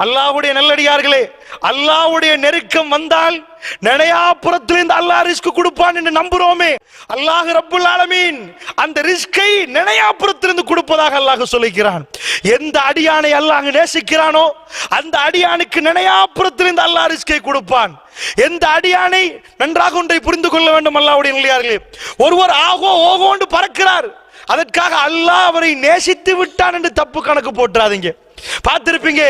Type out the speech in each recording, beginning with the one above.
அல்லாஹ்வுடைய நல்லடியார்களே, அல்லாஹ்வுடைய நெருக்கம் வந்தால் நினையாப்புறத்திலிருந்து அல்லாஹ் ரிஸ்க் கொடுப்பான் என்று நம்புறோமே. அல்லாஹ் ரப்புல் ஆலமீன் அந்த ரிஸ்கை நினையாப்புறத்திலிருந்து கொடுப்பதாக அல்லாஹ் சொல்லிக்கிறான். எந்த அடியானை அல்லாஹ் நேசிக்கிறானோ அந்த அடியானுக்கு நினையாப்புறத்திலிருந்து அல்லாஹ் ரிஸ்கை கொடுப்பான். எந்த அடியானை நன்றாக ஒன்றை புரிந்து கொள்ள வேண்டும் அல்லாஹ்வுடைய நல்லடியார்களே, ஒருவர் ஆகோ ஓகோ என்று பறக்கிறார், அதற்காக அல்லாஹ் அவரை நேசித்து விட்டான் என்று தப்பு கணக்கு போட்டுறாதீங்க. பார்த்திருப்பீங்க,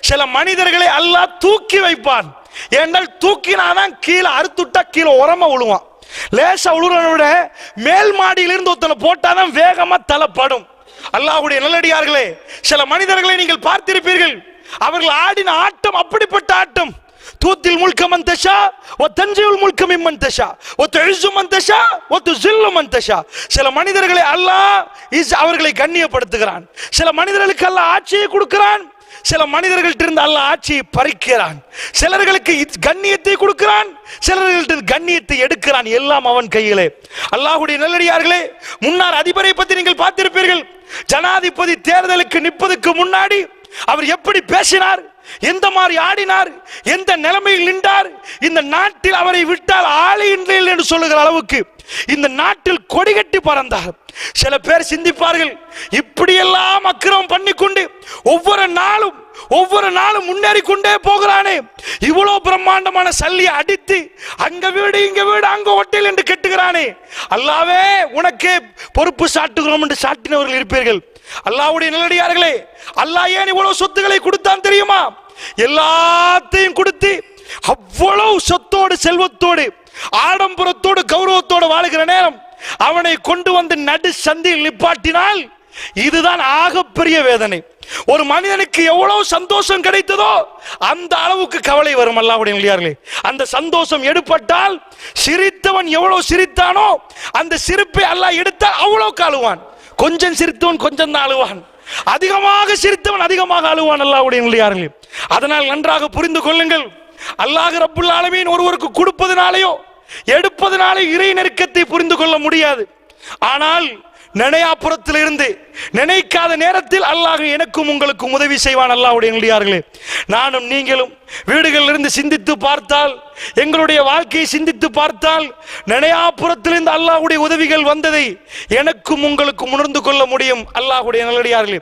சில மனிதர்களை அல்லாஹ் தூக்கி வைப்பான். ஏனால் தூக்கினாதான் கீழே அறுத்துட்டா கீழே உரமா விழுவான். லேசா உழுறனை விட மேல் மாடியிலிருந்து ஒருத்தனை போட்டாதான் வேகமா தலைப்படும். அல்லாஹ்வுடைய நல்லடியார்களே, சில மனிதர்களை நீங்கள் பார்த்திருப்பீர்கள், அவர்கள் ஆடின ஆட்டம் அப்படிப்பட்ட ஆட்டம். தூத்தில் முல்க மன் தஷா வ தன்ஜில் முல்க மிம்மன் தஷா வ துஇஸ்ஸு மன் தஷா வ துஸில்லு மன் தஷா. சில மனிதர்களை அல்லாஹ் அவர்களை கண்ணியப்படுத்துகிறான், சில மனிதர்களுக்கு அல்லாஹ் ஆட்சியை கொடுக்கிறான், சில மனிதர்கள்ட்ட இருந்து அல்லாஹ் ஆட்சியை பறிக்கிறான், சிலர்களுக்கு கண்ணியத்தை கொடுக்கிறான், சிலர்கள்ட்ட கண்ணியத்தை எடுக்கிறான். எல்லாம் அவன் கையிலே. அல்லாஹ்வுடைய நல்லடியார்களே, முன்னாள் அதிபரை பற்றி நீங்கள் பார்த்திருப்பீர்கள். ஜனாதிபதி தேர்தலுக்கு நிற்பதற்கு முன்னாடி அவர் எப்படி பேசினார், எந்த மாதிரி ஆடினார், எந்த நிலைமையில் நின்றார். இந்த நாட்டில் அவரை விட்டால் ஆளை இல்லை என்று சொல்லுகிற அளவுக்கு இந்த நாட்டில் கொடிகட்டி பறந்தார். சில பேர் சிந்திப்பார்கள், இப்படியெல்லாம் அக்கிரமம் பண்ணிக்கொண்டு ஒவ்வொரு நாளும் முன்னேறி கொண்டே போகிறானே, இவ்வளவு பிரம்மாண்டமான சல்லியை அடித்து அங்க வீடு இங்க வீடு அங்க ஹோட்டல் என்று கட்டுகிறானே, அல்லாவே உனக்கே பொறுப்பு சாட்டுகிறோம் என்று சாட்டினவர்கள் இருப்பீர்கள். அல்லாஹ்வுடைய நல்லடியார்களே, அல்லாஹ் ஏன் இவ்வளவு சொத்துக்களை கொடுத்தான் தெரியுமா? எல்லாத்தையும் கொடுத்து அவ்வளவு சொத்தோடு செல்வத்தோடு ஆடம்பரத்தோடு கௌரவத்தோடு வாழுகிற நேரம் அவனை கொண்டு வந்து நடு சந்தியில் நிப்பாட்டினால் இதுதான் ஆகப்பெரிய வேதனை. ஒரு மனிதனுக்கு எவ்வளவு சந்தோஷம் கிடைத்ததோ அந்த அளவுக்கு கவலை வரும். அல்லாஹ்வுடைய நல்லடியார்களே, அந்த சந்தோஷம் எடுப்பட்டால் சிரித்தவன் எவ்வளவு சிரித்தானோ அந்த சிரிப்பை அல்லாஹ் எடுத்தால் அவ்வளவு அழுவான். கொஞ்சம் சிரித்தவன் கொஞ்சம் தான் அழுவான், அதிகமாக சிரித்தவன் அதிகமாக அழுவான். அல்லாஹ்வுடைய நல்லடியார்களே, அதனால் நன்றாக புரிந்து கொள்ளுங்கள், அல்லாஹ் ரப்புல் ஆலமீன் ஒருவருக்கு கொடுப்பதனாலேயோ எடுப்பதனாலே இறை நெருக்கத்தை புரிந்து கொள்ள முடியாது. ஆனால் நினையாப்புறத்தில் இருந்து நினைக்காத நேரத்தில் அல்லாஹ் எனக்கும் உங்களுக்கும் உதவி செய்வான். அல்லாஹ்வுடைய நல்லடியார்களே, நானும் நீங்களும் வீடுகளில் இருந்து சிந்தித்து பார்த்தால், எங்களுடைய வாழ்க்கையை சிந்தித்து பார்த்தால், நினையாப்புறத்திலிருந்து அல்லாஹ்வுடைய உதவிகள் வந்ததை எனக்கும் உங்களுக்கும் உணர்ந்து கொள்ள முடியும். அல்லாஹ்வுடைய நல்லடியார்களே,